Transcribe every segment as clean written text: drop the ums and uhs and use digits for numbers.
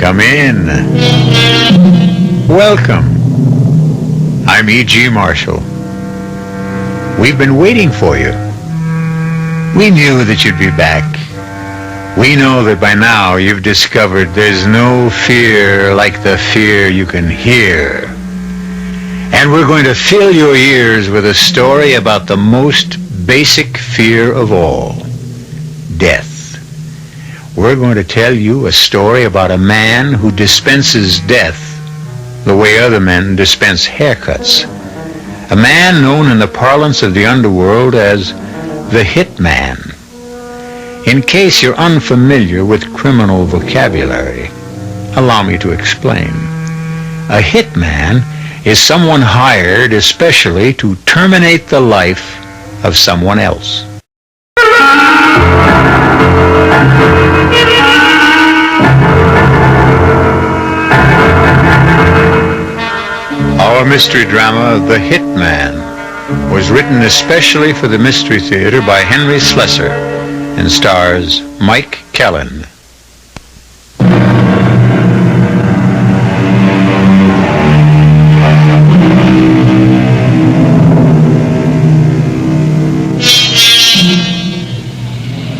Come in. Welcome. I'm E.G. Marshall. We've been waiting for you. We knew that you'd be back. We know that by now you've discovered there's no fear like the fear you can hear. And we're going to fill your ears with a story about the most basic fear of all, death. We're going to tell you a story about a man who dispenses death the way other men dispense haircuts. A man known in the parlance of the underworld as the hitman. In case you're unfamiliar with criminal vocabulary, allow me to explain. A hitman is someone hired especially to terminate the life of someone else. Our mystery drama, The Hitman, was written especially for the Mystery Theater by Henry Slessor and stars Mike Kellen.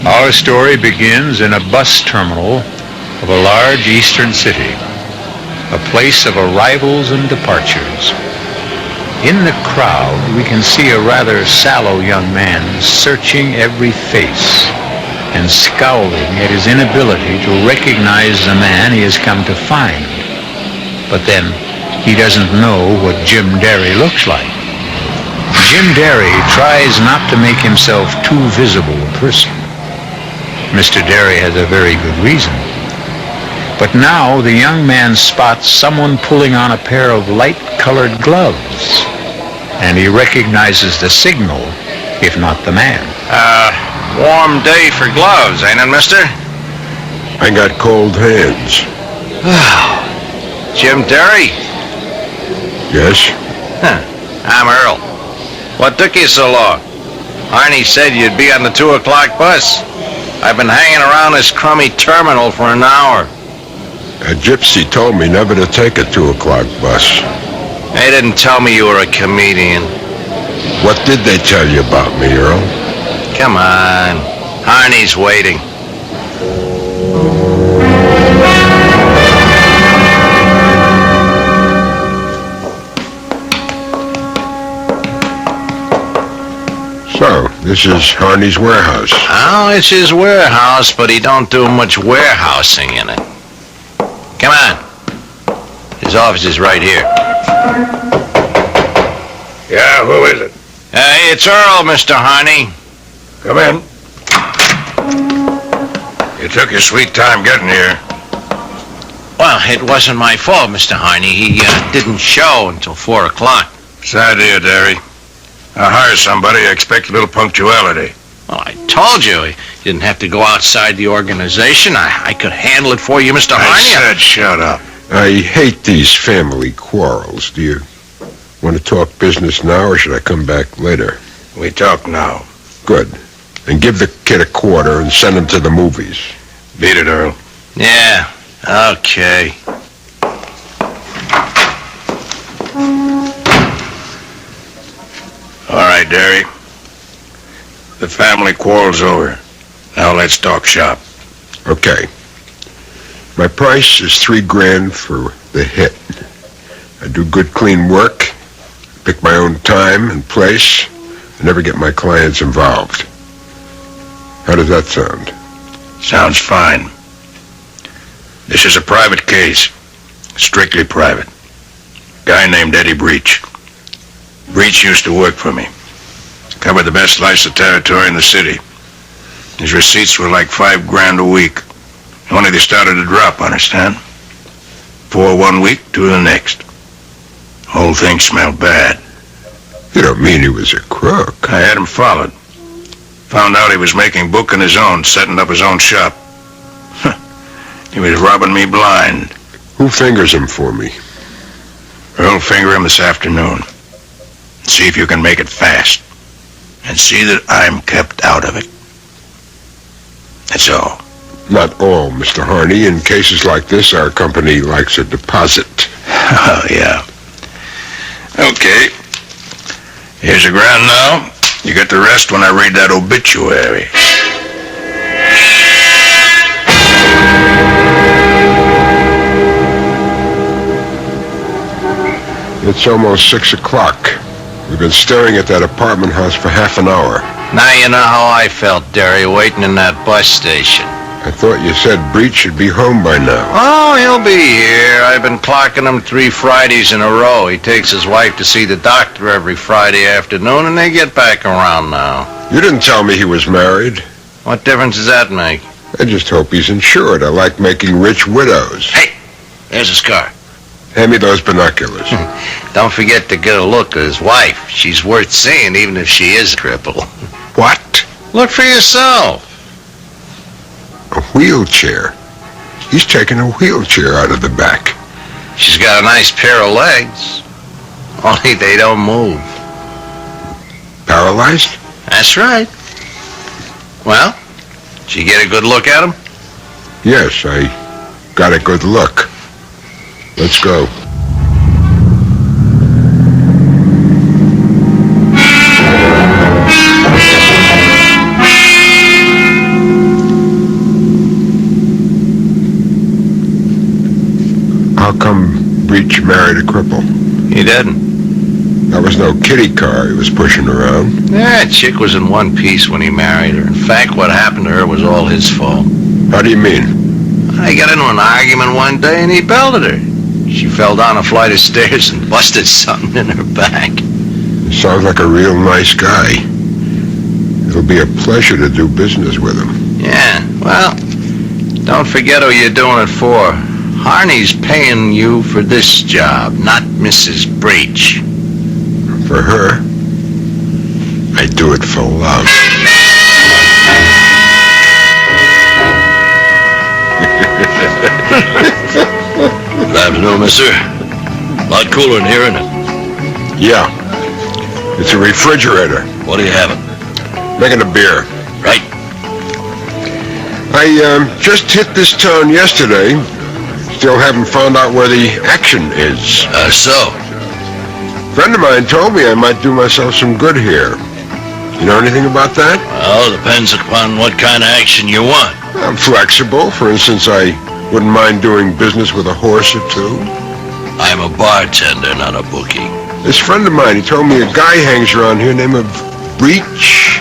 Our story begins in a bus terminal of a large eastern city, a place of arrivals and departures. In the crowd, we can see a rather sallow young man searching every face and scowling at his inability to recognize the man he has come to find. But then, he doesn't know what Jim Derry looks like. Jim Derry tries not to make himself too visible a person. Mr. Derry has a very good reason. But now the young man spots someone pulling on a pair of light-colored gloves, and he recognizes the signal, if not the man. Warm day for gloves, ain't it, mister? I got cold hands. Jim Derry? Yes? Huh. I'm Earl. What took you so long? Arnie said you'd be on the 2 o'clock bus. I've been hanging around this crummy terminal for an hour. A gypsy told me never to take a 2 o'clock bus. They didn't tell me you were a comedian. What did they tell you about me, Earl? Come on. Arnie's waiting. So, this is Arnie's warehouse. Oh, it's his warehouse, but he don't do much warehousing in it. Come on. His office is right here. Yeah, who is it? It's Earl, Mr. Harney. Come in. You took your sweet time getting here. Well, it wasn't my fault, Mr. Harney. He didn't show until 4 o'clock. Sad dear, Derry. I hire somebody, I expect a little punctuality. Well, I told you. You didn't have to go outside the organization. I could handle it for you, Mr. Harney. I said shut up. I hate these family quarrels. Do you want to talk business now, or should I come back later? We talk now. Good. And give the kid a quarter and send him to the movies. Beat it, Earl. Yeah, okay. All right, Derry. The family quarrel's over. Now let's talk shop. Okay. My price is $3,000 for the hit. I do good, clean work, pick my own time and place, and never get my clients involved. How does that sound? Sounds fine. This is a private case. Strictly private. Guy named Eddie Breach. Breach used to work for me. Covered the best slice of territory in the city. His receipts were like $5,000 a week. Only they started to drop, understand? 4 one week, 2 the next. Whole thing smelled bad. You don't mean he was a crook? I had him followed. Found out he was making book on his own, setting up his own shop. He was robbing me blind. Who fingers him for me? Earl, finger him this afternoon. See if you can make it fast. And see that I'm kept out of it. That's all. Not all, Mr. Harney. In cases like this, our company likes a deposit. Oh, yeah. Okay. Here's your grand now. You get the rest when I read that obituary. It's almost 6 o'clock. We've been staring at that apartment house for half an hour. Now you know how I felt, Derry, waiting in that bus station. I thought you said Breach should be home by now. Oh, he'll be here. I've been clocking him 3 Fridays in a row. He takes his wife to see the doctor every Friday afternoon, and they get back around now. You didn't tell me he was married. What difference does that make? I just hope he's insured. I like making rich widows. Hey, there's his car. Hand me those binoculars. Don't forget to get a look at his wife. She's worth seeing, even if she is a cripple. What? Look for yourself. A wheelchair? He's taking a wheelchair out of the back. She's got a nice pair of legs. Only they don't move. Paralyzed? That's right. Well, did you get a good look at him? Yes, I got a good look. Let's go. How come Breach married a cripple? He didn't. That was no kiddie car he was pushing around. That chick was in one piece when he married her. In fact, what happened to her was all his fault. How do you mean? I got into an argument one day and he belted her. She fell down a flight of stairs and busted something in her back. Sounds like a real nice guy. It'll be a pleasure to do business with him. Yeah, well, don't forget who you're doing it for. Harney's paying you for this job, not Mrs. Breach. For her, I do it for love. Good afternoon, mister. A lot cooler in here, isn't it? Yeah. It's a refrigerator. What are you having? Making a beer. Right. I just hit this town yesterday. Still haven't found out where the action is. So? A friend of mine told me I might do myself some good here. You know anything about that? Well, depends upon what kind of action you want. I'm flexible. For instance, I wouldn't mind doing business with a horse or two. I'm a bartender, not a bookie. This friend of mine, he told me a guy hangs around here named Breach.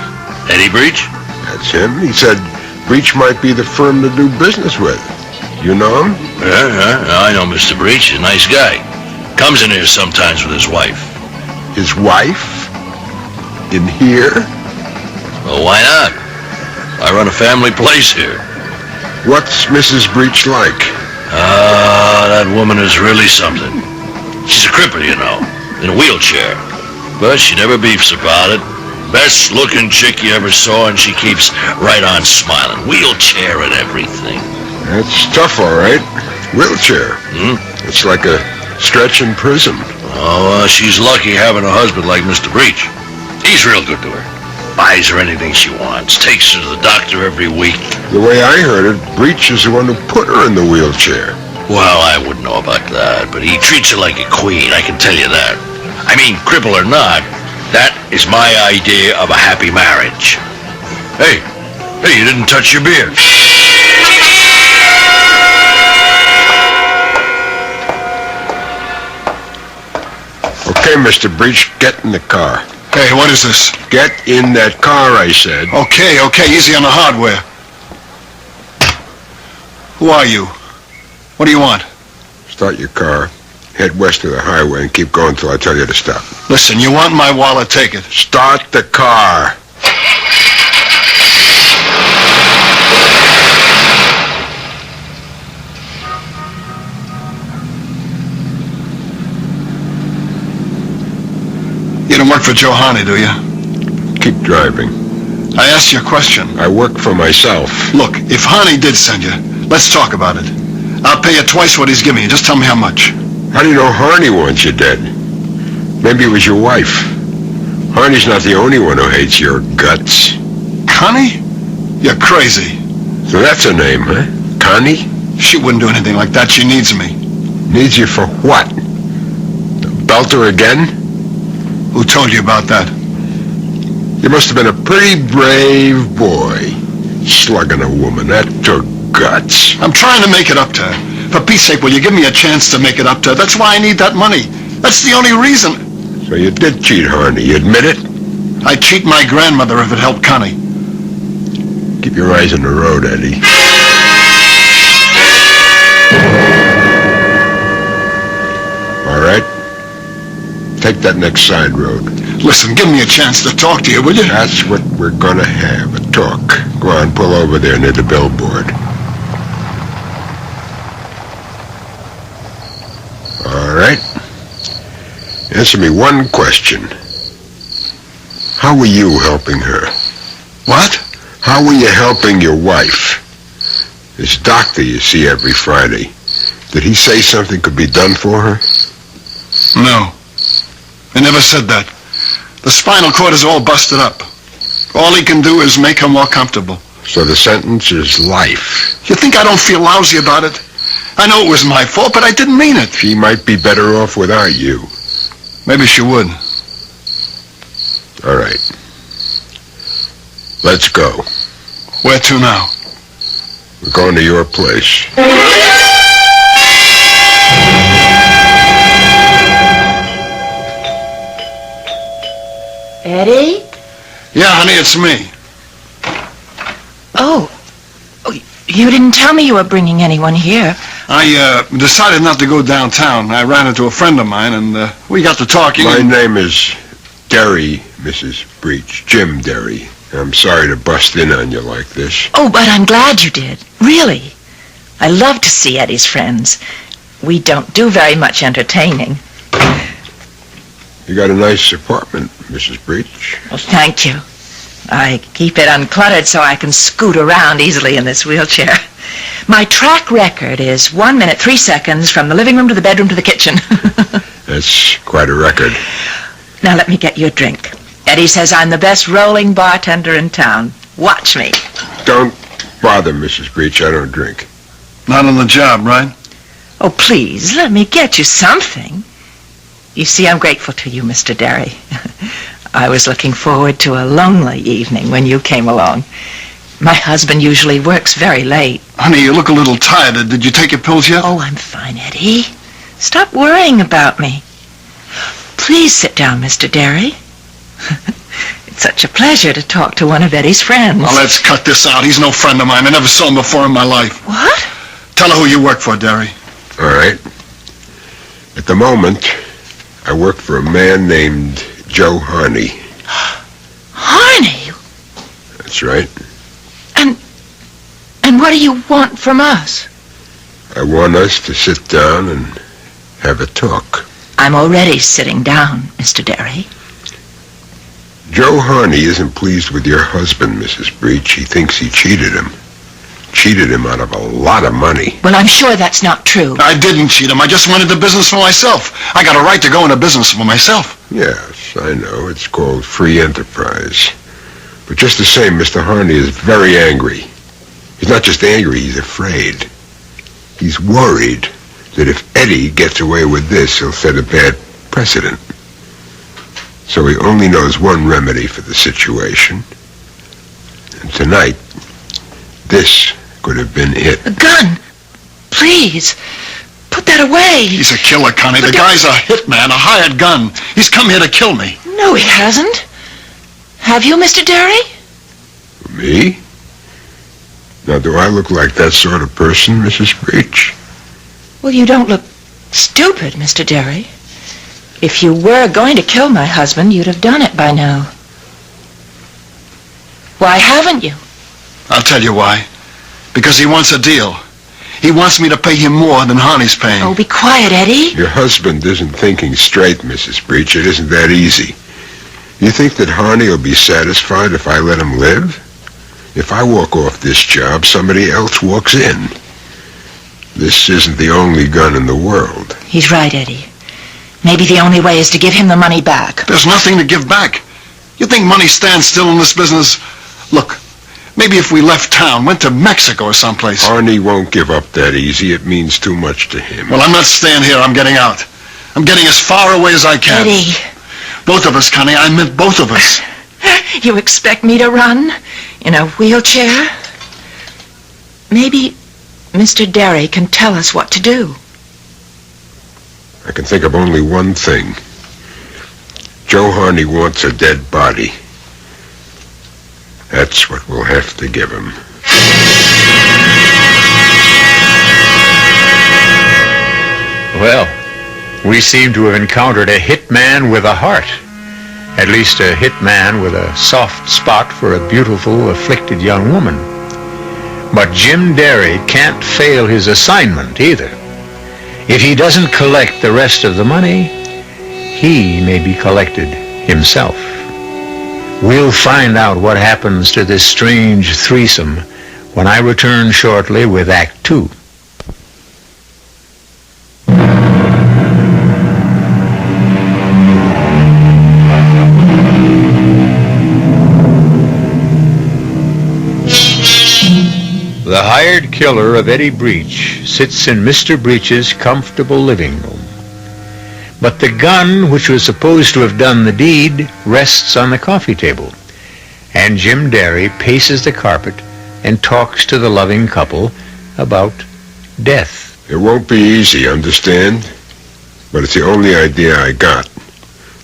Eddie Breach? That's him. He said Breach might be the firm to do business with. You know him? Yeah, I know Mr. Breach. He's a nice guy. Comes in here sometimes with his wife. His wife? In here? Well, why not? I run a family place here. What's Mrs. Breach like? That woman is really something. She's a cripple, you know, in a wheelchair. But she never beefs about it. Best looking chick you ever saw, and she keeps right on smiling. Wheelchair and everything. That's tough, all right. Wheelchair. It's like a stretch in prison. Oh, she's lucky having a husband like Mr. Breach. He's real good to her. Buys her anything she wants. Takes her to the doctor every week. The way I heard it, Breach is the one who put her in the wheelchair. Well, I wouldn't know about that, but he treats her like a queen, I can tell you that. I mean, cripple or not, that is my idea of a happy marriage. Hey, you didn't touch your beer. Okay, Mr. Breach, get in the car. Hey, what is this? Get in that car, I said. Okay, easy on the hardware. Who are you? What do you want? Start your car, head west of the highway, and keep going till I tell you to stop. Listen, you want my wallet, take it. Start the car. You don't work for Joe Harney, do you? Keep driving. I asked you a question. I work for myself. Look, if Harney did send you, let's talk about it. I'll pay you twice what he's giving you. Just tell me how much. How do you know Harney wants you dead? Maybe it was your wife. Harney's not the only one who hates your guts. Connie? You're crazy. So that's her name, huh? Connie? She wouldn't do anything like that. She needs me. Needs you for what? To belt her again? Who told you about that? You must have been a pretty brave boy. Slugging a woman. That took guts. I'm trying to make it up to her. For Pete's sake, will you give me a chance to make it up to her? That's why I need that money. That's the only reason. So you did cheat Harney. You admit it? I'd cheat my grandmother if it helped Connie. Keep your eyes on the road, Eddie. All right. Take that next side road. Listen, give me a chance to talk to you, will you? That's what we're gonna have, a talk. Go on, pull over there near the billboard. All right. Answer me one question. How were you helping her? What? How were you helping your wife? This doctor you see every Friday, did he say something could be done for her? No. I never said that. The spinal cord is all busted up. All he can do is make her more comfortable. So the sentence is life. You think I don't feel lousy about it? I know it was my fault, but I didn't mean it. She might be better off without you. Maybe she would. All right. Let's go. Where to now? We're going to your place. Eddie? Yeah, honey, it's me. Oh, you didn't tell me you were bringing anyone here. I decided not to go downtown. I ran into a friend of mine, and we got to talking. My name is Derry, Mrs. Breach. Jim Derry. I'm sorry to bust in on you like this. Oh, but I'm glad you did. Really. I love to see Eddie's friends. We don't do very much entertaining. You got a nice apartment, Mrs. Breach. Well, thank you. I keep it uncluttered so I can scoot around easily in this wheelchair. My track record is 1 minute, 3 seconds from the living room to the bedroom to the kitchen. That's quite a record. Now let me get you a drink. Eddie says I'm the best rolling bartender in town. Watch me. Don't bother, Mrs. Breach. I don't drink. Not on the job, right? Oh, please, let me get you something. You see, I'm grateful to you, Mr. Derry. I was looking forward to a lonely evening when you came along. My husband usually works very late. Honey, you look a little tired. Did you take your pills yet? Oh, I'm fine, Eddie. Stop worrying about me. Please sit down, Mr. Derry. It's such a pleasure to talk to one of Eddie's friends. Well, let's cut this out. He's no friend of mine. I never saw him before in my life. What? Tell her who you work for, Derry. All right. At the moment, I work for a man named Joe Harney. Harney? That's right. And what do you want from us? I want us to sit down and have a talk. I'm already sitting down, Mr. Derry. Joe Harney isn't pleased with your husband, Mrs. Breach. He thinks he cheated him. Cheated him out of a lot of money. Well, I'm sure that's not true. I didn't cheat him. I just went into business for myself. I got a right to go into business for myself. Yes, I know. It's called free enterprise. But just the same, Mr. Harney is very angry. He's not just angry, he's afraid. He's worried that if Eddie gets away with this, he'll set a bad precedent. So he only knows one remedy for the situation. And tonight, this could have been it. A gun! Please, put that away. He's a killer, Connie. The guy's a hitman, a hired gun. He's come here to kill me. No, he hasn't. Have you, Mr. Derry? Me? Now, do I look like that sort of person, Mrs. Breach? Well, you don't look stupid, Mr. Derry. If you were going to kill my husband, you'd have done it by now. Why haven't you? I'll tell you why. Because he wants a deal. He wants me to pay him more than Harney's paying. Oh, be quiet, Eddie. Your husband isn't thinking straight, Mrs. Breach. It isn't that easy. You think that Harney will be satisfied if I let him live? If I walk off this job, somebody else walks in. This isn't the only gun in the world. He's right, Eddie. Maybe the only way is to give him the money back. There's nothing to give back. You think money stands still in this business? Look, Maybe if we left town, went to Mexico or someplace. Arnie won't give up that easy. It means too much to him. Well, I'm not staying here. I'm getting out. I'm getting as far away as I can. Eddie, Both of us, Connie. I meant both of us. you expect me to run in a wheelchair? Maybe Mr. Derry can tell us what to do. I can think of only one thing. Joe Harney wants a dead body. That's what we'll have to give him. Well, we seem to have encountered a hitman with a heart. At least a hitman with a soft spot for a beautiful, afflicted young woman. But Jim Derry can't fail his assignment either. If he doesn't collect the rest of the money, he may be collected himself. We'll find out what happens to this strange threesome when I return shortly with Act 2. The hired killer of Eddie Breach sits in Mr. Breach's comfortable living room. But the gun which was supposed to have done the deed rests on the coffee table, and Jim Derry paces the carpet and talks to the loving couple about death. It won't be easy, understand? But it's the only idea I got.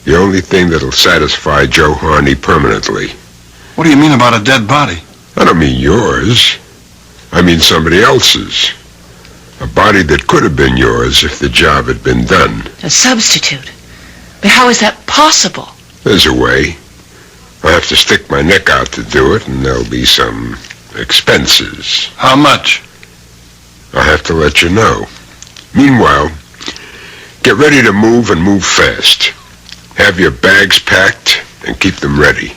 The only thing that'll satisfy Joe Harney permanently. What do you mean about a dead body? I don't mean yours. I mean somebody else's. A body that could have been yours if the job had been done. A substitute? But how is that possible? There's a way. I have to stick my neck out to do it, and there'll be some expenses. How much? I'll have to let you know. Meanwhile, get ready to move and move fast. Have your bags packed and keep them ready.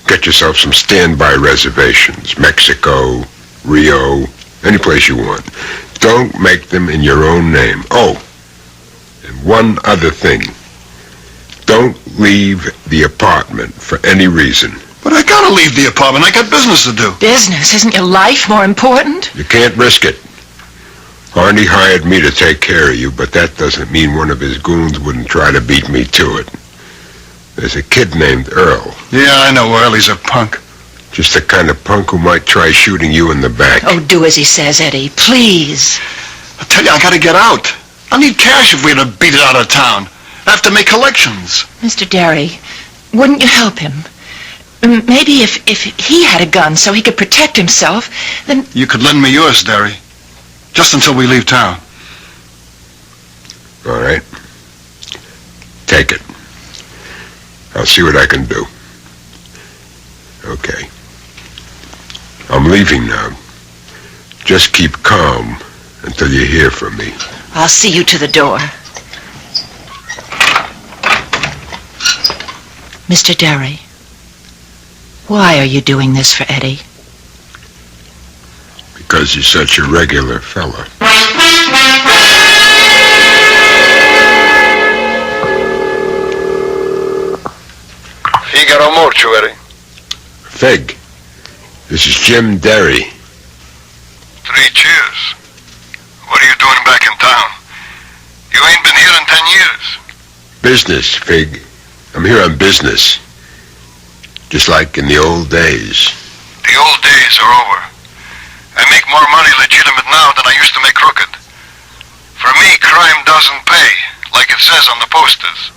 Get yourself some standby reservations. Mexico, Rio, any place you want. Don't make them in your own name. Oh, and one other thing. Don't leave the apartment for any reason. But I gotta leave the apartment. I got business to do. Business? Isn't your life more important? You can't risk it. Arnie hired me to take care of you, but that doesn't mean one of his goons wouldn't try to beat me to it. There's a kid named Earl. Yeah, I know Earl. He's a punk. Just the kind of punk who might try shooting you in the back. Oh, do as he says, Eddie. Please. I tell you, I gotta get out. I need cash if we're to beat it out of town. I have to make collections. Mr. Derry, wouldn't you help him? Maybe if he had a gun so he could protect himself, then... You could lend me yours, Derry. Just until we leave town. All right. Take it. I'll see what I can do. Okay. I'm leaving now. Just keep calm until you hear from me. I'll see you to the door. Mr. Derry, why are you doing this for Eddie? Because he's such a regular fella. Figaro mortuary. Fig, this is Jim Derry. 3 cheers. What are you doing back in town? You ain't been here in 10 years. Business, Fig. I'm here on business. Just like in the old days. The old days are over. I make more money legitimate now than I used to make crooked. For me, crime doesn't pay, like it says on the posters.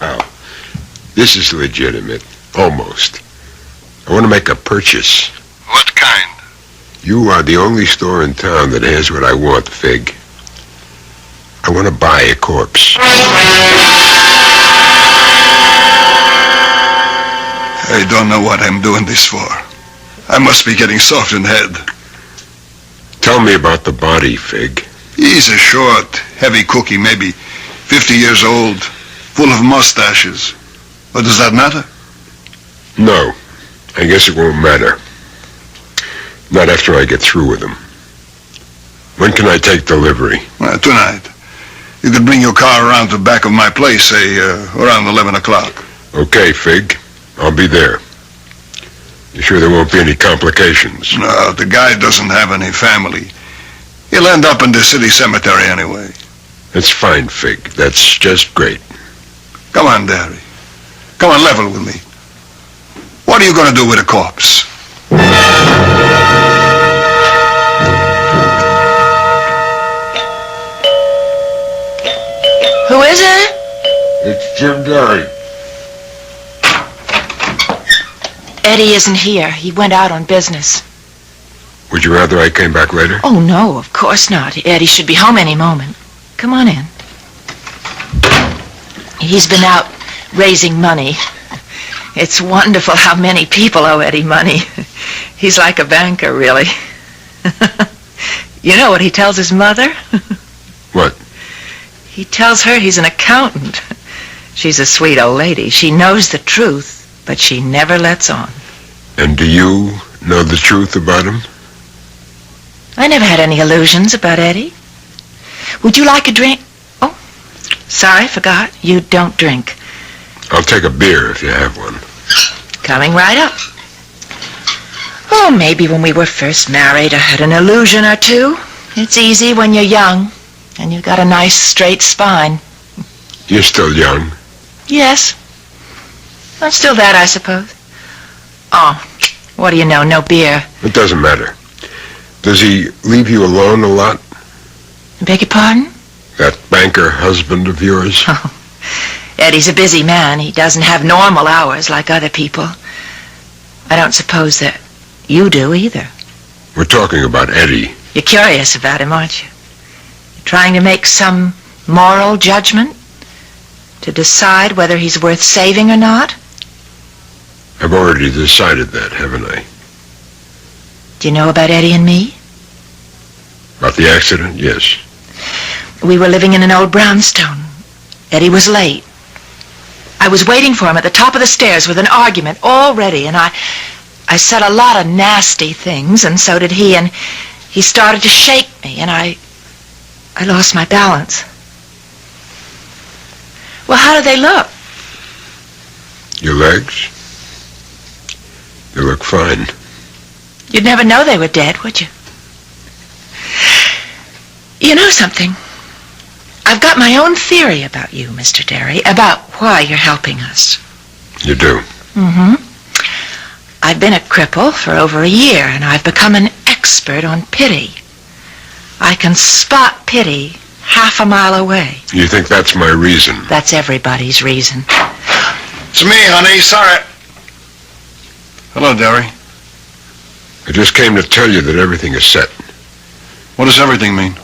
Wow. This is legitimate. Almost. I want to make a purchase. What kind? You are the only store in town that has what I want, Fig. I want to buy a corpse. I don't know what I'm doing this for. I must be getting soft in the head. Tell me about the body, Fig. He's a short, heavy cookie, maybe 50 years old, full of mustaches. What does that matter? No, I guess it won't matter. Not after I get through with him. When can I take delivery? Well, tonight. You could bring your car around to the back of my place, say, around 11 o'clock. Okay, Fig. I'll be there. You sure there won't be any complications? No, the guy doesn't have any family. He'll end up in the city cemetery anyway. That's fine, Fig. That's just great. Come on, Derry. Come on, level with me. What are you going to do with a corpse? Who is it? It's Jim Derry. Eddie isn't here. He went out on business. Would you rather I came back later? Oh, no, of course not. Eddie should be home any moment. Come on in. He's been out raising money. It's wonderful how many people owe Eddie money. He's like a banker, really. You know what he tells his mother? What? He tells her he's an accountant. She's a sweet old lady. She knows the truth, but she never lets on. And do you know the truth about him? I never had any illusions about Eddie. Would you like a drink? Oh, sorry, forgot. You don't drink. I'll take a beer if you have one. Coming right up. Oh, maybe when we were first married, I had an illusion or two. It's easy when you're young, and you've got a nice straight spine. You're still young. Yes. I'm still that, I suppose. Oh, what do you know? No beer. It doesn't matter. Does he leave you alone a lot? Beg your pardon? That banker husband of yours? Oh, Eddie's a busy man. He doesn't have normal hours like other people. I don't suppose that you do either. We're talking about Eddie. You're curious about him, aren't you? You're trying to make some moral judgment to decide whether he's worth saving or not? I've already decided that, haven't I? Do you know about Eddie and me? About the accident? Yes. We were living in an old brownstone. Eddie was late. I was waiting for him at the top of the stairs with an argument all ready, and I said a lot of nasty things, and so did he, and he started to shake me, and I lost my balance. Well, how do they look? Your legs? They look fine. You'd never know they were dead, would you? You know something? I've got my own theory about you, Mr. Derry, about why you're helping us. You do? Mm-hmm. I've been a cripple for over a year, and I've become an expert on pity. I can spot pity half a mile away. You think that's my reason? That's everybody's reason. It's me, honey. Sorry. Hello, Derry. I just came to tell you that everything is set. What does everything mean?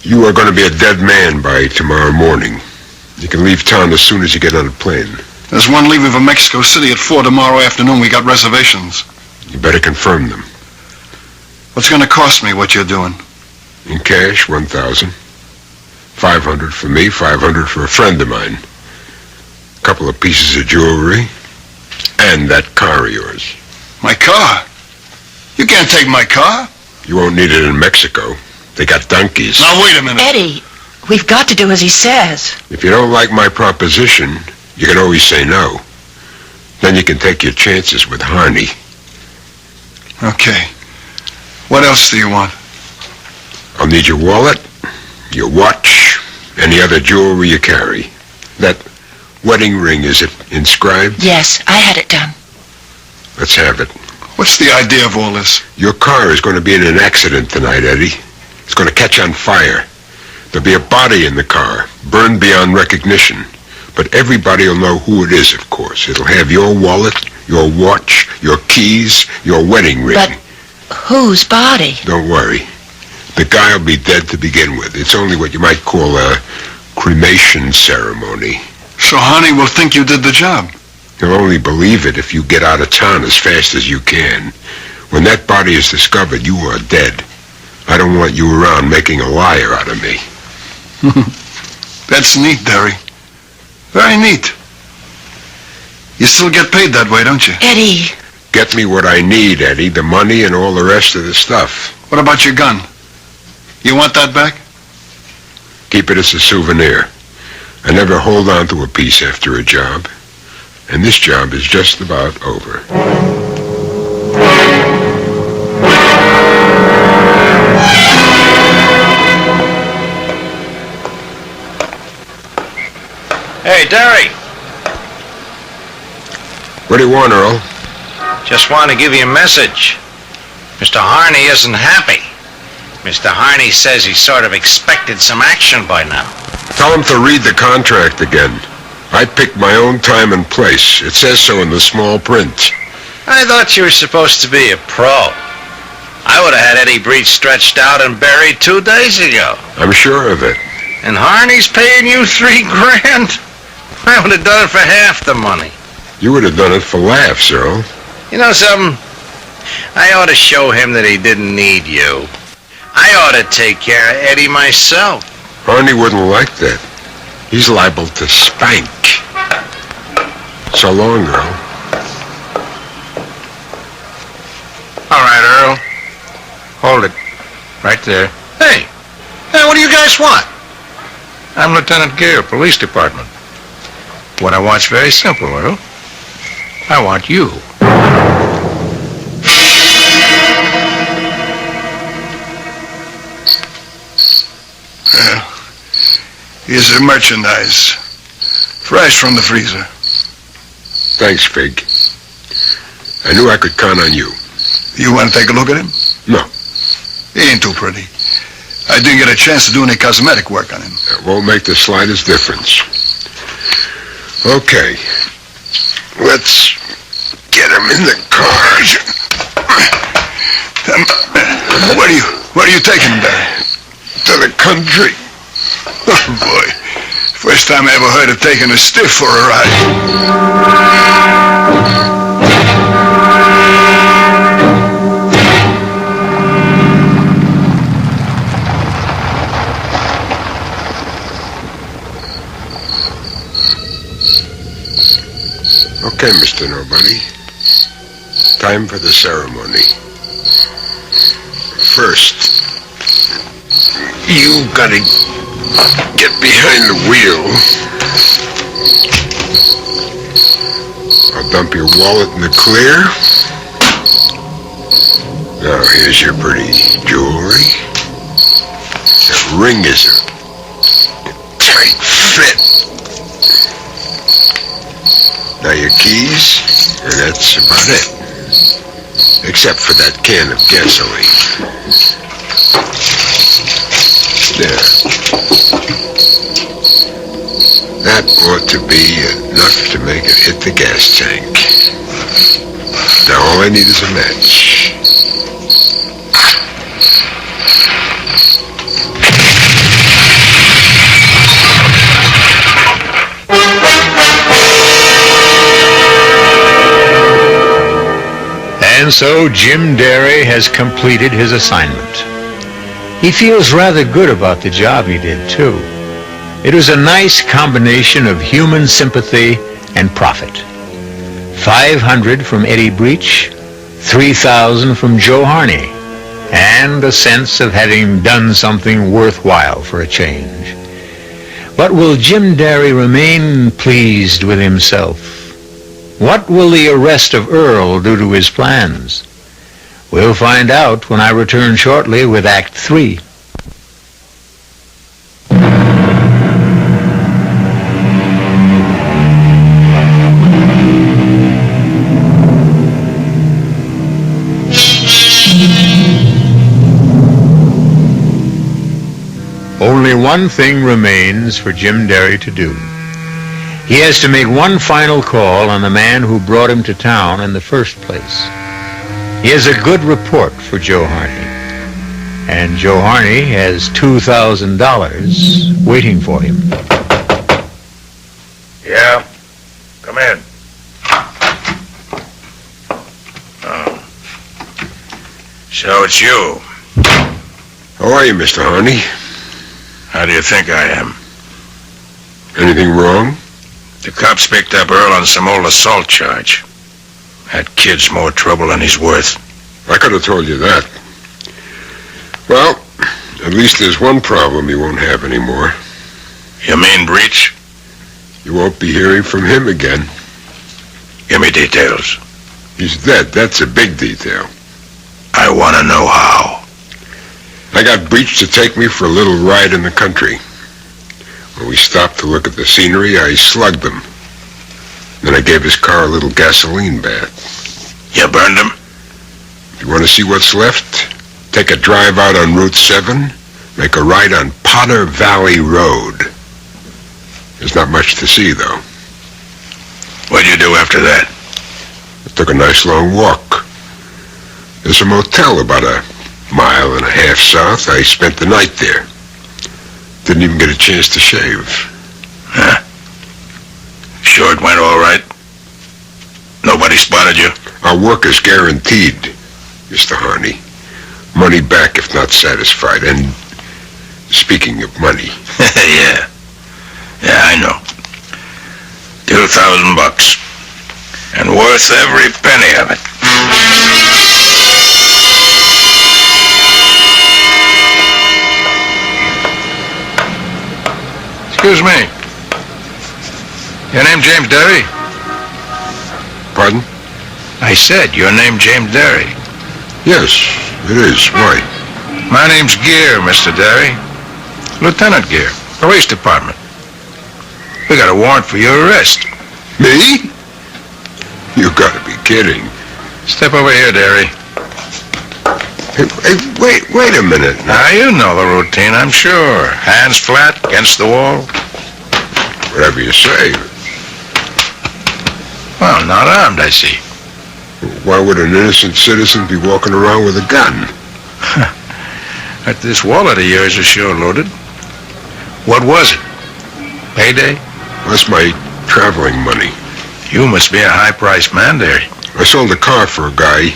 You are going to be a dead man by tomorrow morning. You can leave town as soon as you get on a plane. There's one leaving for Mexico City at 4 tomorrow afternoon. We got reservations. You better confirm them. What's going to cost me what you're doing? In cash, $1,000. $500 for me, $500 for a friend of mine. A couple of pieces of jewelry. And that car of yours. My car? You can't take my car. You won't need it in Mexico. They got donkeys. Now, wait a minute. Eddie, we've got to do as he says. If you don't like my proposition, you can always say no. Then you can take your chances with Harney. Okay. What else do you want? I'll need your wallet, your watch, any other jewelry you carry. That wedding ring, is it inscribed? Yes, I had it done. Let's have it. What's the idea of all this? Your car is going to be in an accident tonight, Eddie. It's going to catch on fire. There'll be a body in the car, burned beyond recognition. But everybody will know who it is, of course. It'll have your wallet, your watch, your keys, your wedding ring. But whose body? Don't worry. The guy will be dead to begin with. It's only what you might call a cremation ceremony. So Honey will think you did the job. He'll only believe it if you get out of town as fast as you can. When that body is discovered, you are dead. I don't want you around making a liar out of me. That's neat, Derry. Very neat. You still get paid that way, don't you? Eddie. Get me what I need, Eddie, the money and all the rest of the stuff. What about your gun? You want that back? Keep it as a souvenir. I never hold on to a piece after a job. And this job is just about over. Hey, Derry. What do you want, Earl? Just want to give you a message. Mr. Harney isn't happy. Mr. Harney says he sort of expected some action by now. Tell him to read the contract again. I picked my own time and place. It says so in the small print. I thought you were supposed to be a pro. I would have had Eddie Breach stretched out and buried 2 days ago. I'm sure of it. And Harney's paying you $3 grand? I would have done it for half the money. You would have done it for laughs, Earl. You know something? I ought to show him that he didn't need you. I ought to take care of Eddie myself. Harney wouldn't like that. He's liable to spank. So long, Earl. All right, Earl. Hold it. Right there. Hey, what do you guys want? I'm Lieutenant Gale, Police Department. What I want's very simple, Earl. I want you. Here's the merchandise. Fresh from the freezer. Thanks, Fig. I knew I could count on you. You want to take a look at him? No. He ain't too pretty. I didn't get a chance to do any cosmetic work on him. It won't make the slightest difference. Okay. Let's get him in the car. Where are you taking him, Barry? To the country. Oh, boy. First time I ever heard of taking a stiff for a ride. Okay, Mr. Nobody. Time for the ceremony. First, you gotta get behind the wheel. I'll dump your wallet in the clear. Now, here's your pretty jewelry. That ring is a tight fit. Now your keys, and that's about it. Except for that can of gasoline. There. That ought to be enough to make it hit the gas tank. Now all I need is a match. And so Jim Derry has completed his assignment. He feels rather good about the job he did, too. It was a nice combination of human sympathy and profit. $500 from Eddie Breach, $3,000 from Joe Harney, and a sense of having done something worthwhile for a change. But will Jim Derry remain pleased with himself? What will the arrest of Earl do to his plans? We'll find out when I return shortly with Act 3. Only one thing remains for Jim Derry to do. He has to make one final call on the man who brought him to town in the first place. He has a good report for Joe Harney. And Joe Harney has $2,000 waiting for him. Yeah? Come in. Oh. So it's you. How are you, Mr. Harney? How do you think I am? Anything wrong? The cops picked up Earl on some old assault charge. That kid's more trouble than he's worth. I could have told you that. Well, at least there's one problem you won't have anymore. You mean Breach? You won't be hearing from him again. Give me details. He's dead. That's a big detail. I want to know how. I got Breach to take me for a little ride in the country. When we stopped to look at the scenery, I slugged him. Then I gave his car a little gasoline bath. You burned him? If you want to see what's left, take a drive out on Route 7, make a right on Potter Valley Road. There's not much to see, though. What'd you do after that? I took a nice long walk. There's a motel about a mile and a half south. I spent the night there. Didn't even get a chance to shave. Huh? Sure it went all right? Nobody spotted you? Our work is guaranteed, Mr. Harney. Money back if not satisfied. And speaking of money... Yeah. Yeah, I know. $2,000. And worth every penny of it. Excuse me. Your name James Derry? Pardon? I said your name James Derry. Yes, it is. Why? My name's Gear, Mr. Derry. Lieutenant Gear, Police Department. We got a warrant for your arrest. Me? You gotta be kidding. Step over here, Derry. Hey, wait a minute. Now, you know the routine, I'm sure. Hands flat against the wall. Whatever you say. Well, not armed, I see. Why would an innocent citizen be walking around with a gun? This wallet of yours is sure loaded. What was it? Payday? That's my traveling money. You must be a high-priced man, Derry. I sold a car for a guy.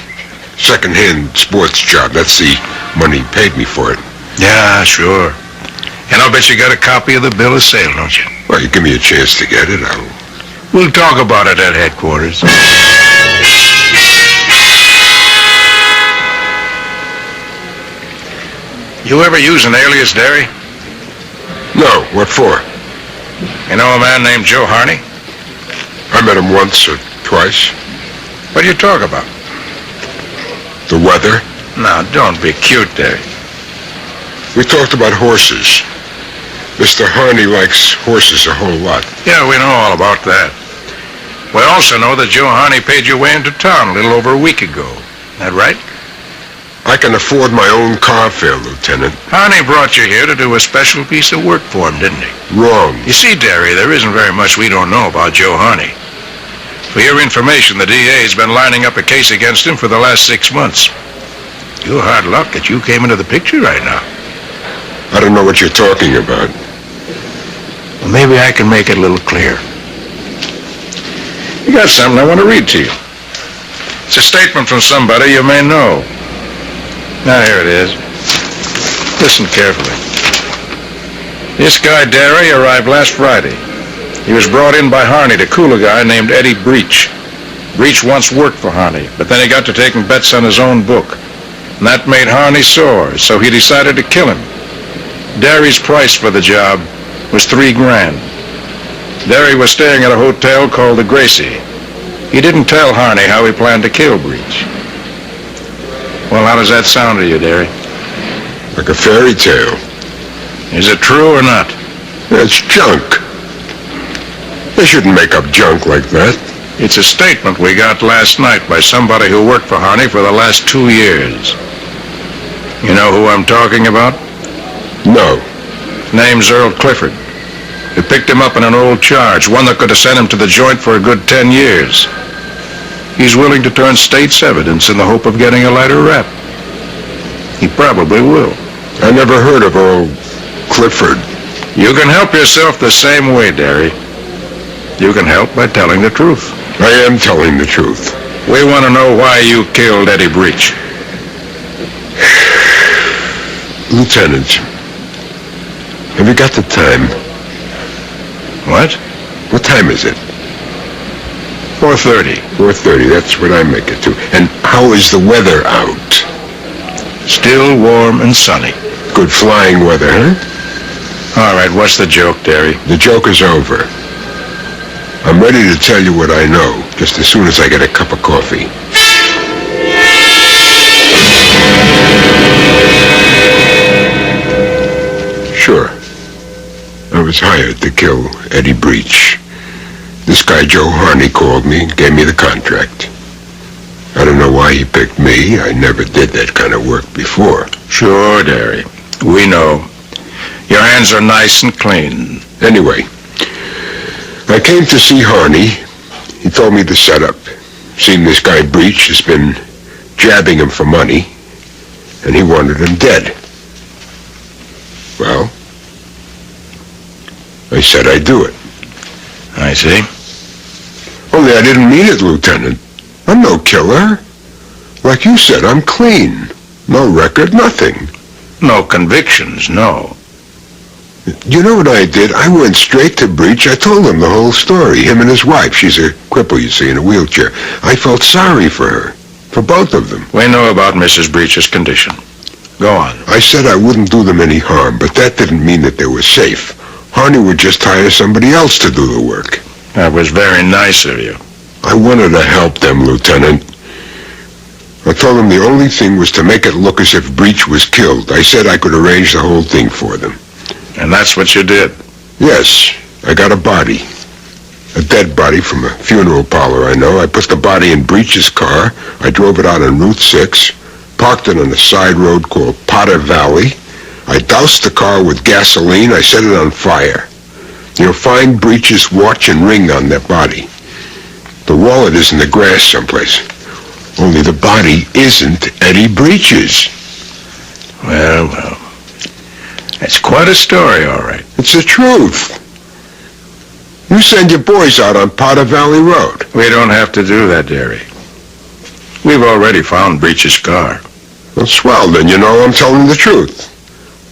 Second-hand sports job. That's the money he paid me for it. Yeah, sure. And I'll bet you got a copy of the bill of sale, don't you? Well, you give me a chance to get it, We'll talk about it at headquarters. You ever use an alias, Derry? No, what for? You know a man named Joe Harney? I met him once or twice. What do you talk about? The weather. Now, don't be cute, Derry. We talked about horses. Mr. Harney likes horses a whole lot. Yeah, we know all about that. We also know that Joe Harney paid your way into town a little over a week ago. That right? I can afford my own car fare, Lieutenant. Harney brought you here to do a special piece of work for him, didn't he? Wrong. You see, Derry, there isn't very much we don't know about Joe Harney. For your information, the DA's been lining up a case against him for the last 6 months. You're hard luck that you came into the picture right now. I don't know what you're talking about. Well, maybe I can make it a little clearer. You got something I want to read to you. It's a statement from somebody you may know. Now, here it is. Listen carefully. This guy, Derry, arrived last Friday. He was brought in by Harney to cool a guy named Eddie Breach. Breach once worked for Harney, but then he got to taking bets on his own book. And that made Harney sore, so he decided to kill him. Derry's price for the job was $3,000. Derry was staying at a hotel called the Gracie. He didn't tell Harney how he planned to kill Breach. Well, how does that sound to you, Derry? Like a fairy tale. Is it true or not? That's junk. They shouldn't make up junk like that. It's a statement we got last night by somebody who worked for Harney for the last 2 years. You know who I'm talking about? No. His name's Earl Clifford. We picked him up in an old charge, one that could have sent him to the joint for a good 10 years. He's willing to turn state's evidence in the hope of getting a lighter rap. He probably will. I never heard of old Clifford. You can help yourself the same way, Derry. You can help by telling the truth. I am telling the truth. We want to know why you killed Eddie Breach. Lieutenant, have you got the time? What? What time is it? 4:30. 4:30, that's what I make it to. And how is the weather out? Still warm and sunny. Good flying weather, huh? All right, what's the joke, Derry? The joke is over. I'm ready to tell you what I know, just as soon as I get a cup of coffee. was hired to kill Eddie Breach. This guy Joe Harney called me and gave me the contract. I don't know why he picked me. I never did that kind of work before. Sure, Derry. We know. Your hands are nice and clean. Anyway, I came to see Harney. He told me the setup. Seemed this guy Breach has been jabbing him for money, and he wanted him dead. Well, I said I'd do it. I see. Only I didn't mean it, Lieutenant. I'm no killer. Like you said, I'm clean. No record, nothing. No convictions, no. You know what I did? I went straight to Breach. I told him the whole story. Him and his wife. She's a cripple, you see, in a wheelchair. I felt sorry for her. For both of them. We know about Mrs. Breach's condition. Go on. I said I wouldn't do them any harm, but that didn't mean that they were safe. Harney would just hire somebody else to do the work. That was very nice of you. I wanted to help them, Lieutenant. I told them the only thing was to make it look as if Breach was killed. I said I could arrange the whole thing for them. And that's what you did? Yes, I got a body. A dead body from a funeral parlor I know. I put the body in Breach's car. I drove it out on Route 6, parked it on a side road called Potter Valley. I doused the car with gasoline. I set it on fire. You'll find Breach's watch and ring on that body. The wallet is in the grass someplace. Only the body isn't Eddie Breach's. Well, well. That's quite a story, all right. It's the truth. You send your boys out on Potter Valley Road. We don't have to do that, Derry. We've already found Breach's car. Well, swell, then you know I'm telling the truth.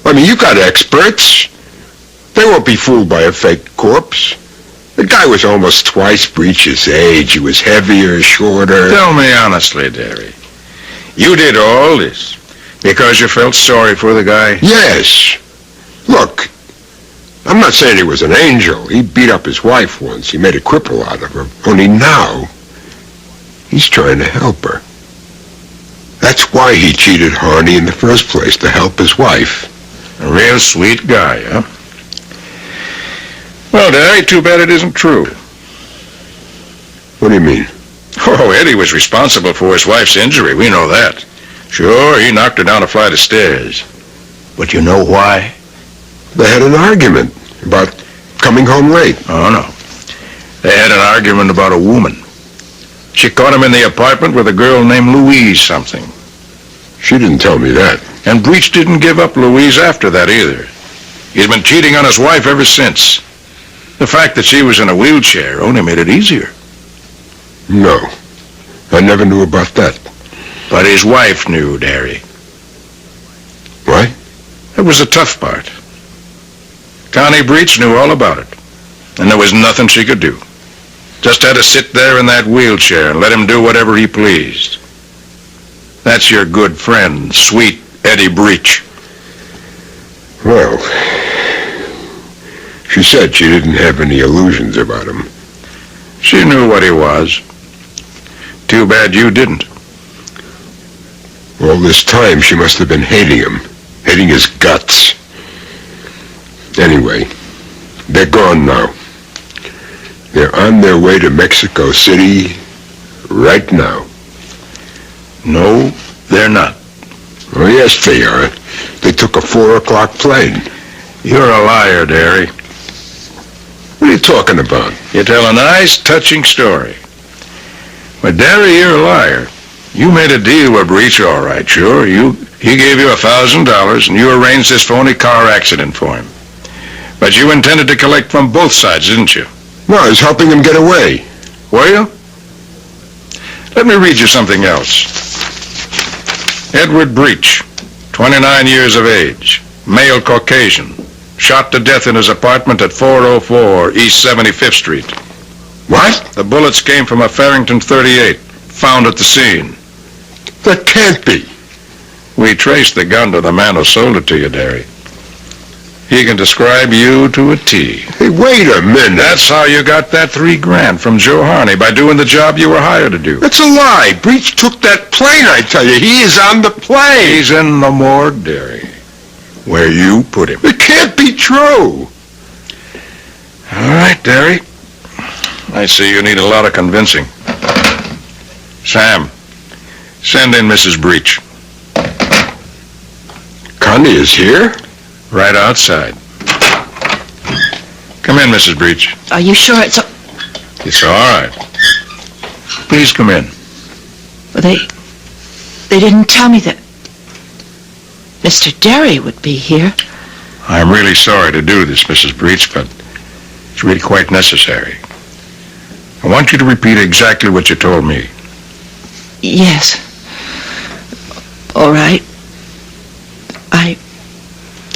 I mean, you got experts. They won't be fooled by a fake corpse. The guy was almost twice Breach's age. He was heavier, shorter. Tell me honestly, Derry. You did all this because you felt sorry for the guy? Yes. Look, I'm not saying he was an angel. He beat up his wife once. He made a cripple out of her. Only now, he's trying to help her. That's why he cheated Harney in the first place, to help his wife. A real sweet guy, huh? Well, Derry, too bad it isn't true. What do you mean? Oh, Eddie was responsible for his wife's injury. We know that. Sure, he knocked her down a flight of stairs. But you know why? They had an argument about coming home late. Oh, no. They had an argument about a woman. She caught him in the apartment with a girl named Louise something. She didn't tell me that. And Breach didn't give up Louise after that either. He's been cheating on his wife ever since. The fact that she was in a wheelchair only made it easier. No, I never knew about that. But his wife knew, Derry. What? That was the tough part. Connie Breach knew all about it. And there was nothing she could do. Just had to sit there in that wheelchair and let him do whatever he pleased. That's your good friend, sweet Eddie Breach. Well, she said she didn't have any illusions about him. She knew what he was. Too bad you didn't. All this time she must have been hating him, hating his guts. Anyway, they're gone now. They're on their way to Mexico City right now. No, they're not. Oh, yes, they are. They took a 4:00 plane. You're a liar, Derry. What are you talking about? You tell a nice, touching story. But, Derry, you're a liar. You made a deal with Breach, all right, sure. He gave you $1,000, and you arranged this phony car accident for him. But you intended to collect from both sides, didn't you? No, I was helping him get away. Were you? Let me read you something else. Edward Breach, 29 years of age, male Caucasian, shot to death in his apartment at 404 East 75th Street. What? The bullets came from a Farrington .38, found at the scene. That can't be. We traced the gun to the man who sold it to you, Derry. He can describe you to a T. Hey, wait a minute. That's how you got that $3,000 from Joe Harney, by doing the job you were hired to do. That's a lie. Breach took that plane, I tell you. He is on the plane. He's in the morgue, Derry, where you put him. It can't be true. Derry. I see you need a lot of convincing. Sam, send in Mrs. Breach. Connie is here? Right outside. Come in, Mrs. Breach. Are you sure it's... It's all right. Please come in. Well, they didn't tell me that Mr. Derry would be here. I'm really sorry to do this, Mrs. Breach, but it's really quite necessary. I want you to repeat exactly what you told me. Yes. All right.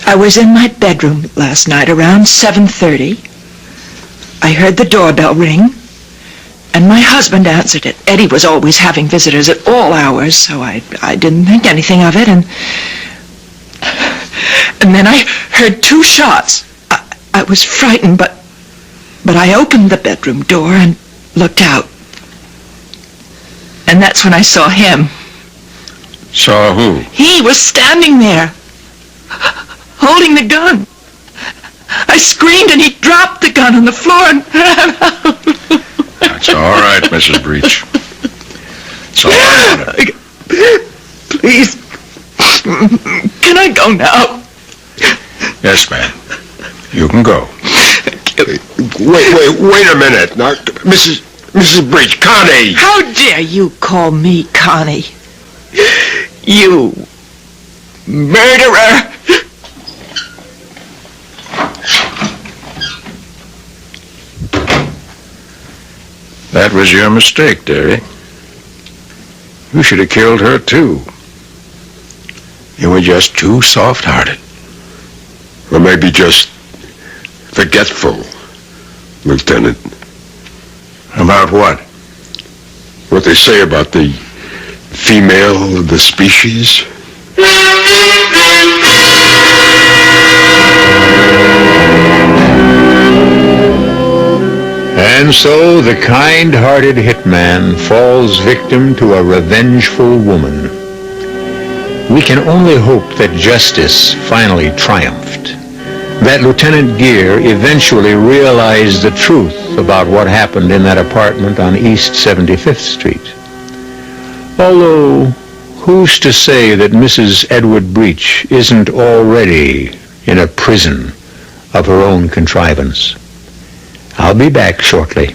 I was in my bedroom last night around 7:30. I heard the doorbell ring, and my husband answered it. Eddie was always having visitors at all hours, so I didn't think anything of it, and then I heard 2 shots. I was frightened, but I opened the bedroom door and looked out. And that's when I saw him. Saw who? He was standing there, holding the gun. I screamed and he dropped the gun on the floor and ran out. That's all right, Mrs. Breach. It's all right. Please, can I go now? Yes, ma'am. You can go. Wait a minute. Now, Mrs. Breach, Connie! How dare you call me Connie? You murderer! That was your mistake, Derry. You should have killed her, too. You were just too soft-hearted. Or maybe just forgetful, Lieutenant. About what? What they say about the female of the species? And so the kind-hearted hitman falls victim to a revengeful woman. We can only hope that justice finally triumphed, that Lieutenant Gere eventually realized the truth about what happened in that apartment on East 75th Street. Although, who's to say that Mrs. Edward Breach isn't already in a prison of her own contrivance? I'll be back shortly.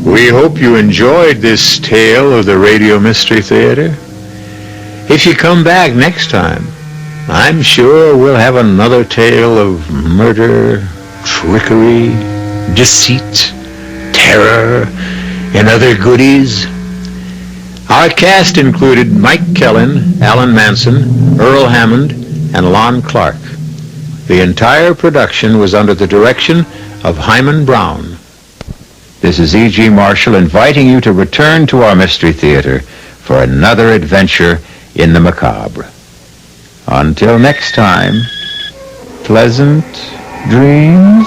We hope you enjoyed this tale of the Radio Mystery Theater. If you come back next time, I'm sure we'll have another tale of murder, trickery, deceit, terror, and other goodies. Our cast included Mike Kellen, Alan Manson, Earl Hammond, and Lon Clark. The entire production was under the direction of Hyman Brown. This is E.G. Marshall inviting you to return to our Mystery Theater for another adventure in the macabre. Until next time, pleasant dreams.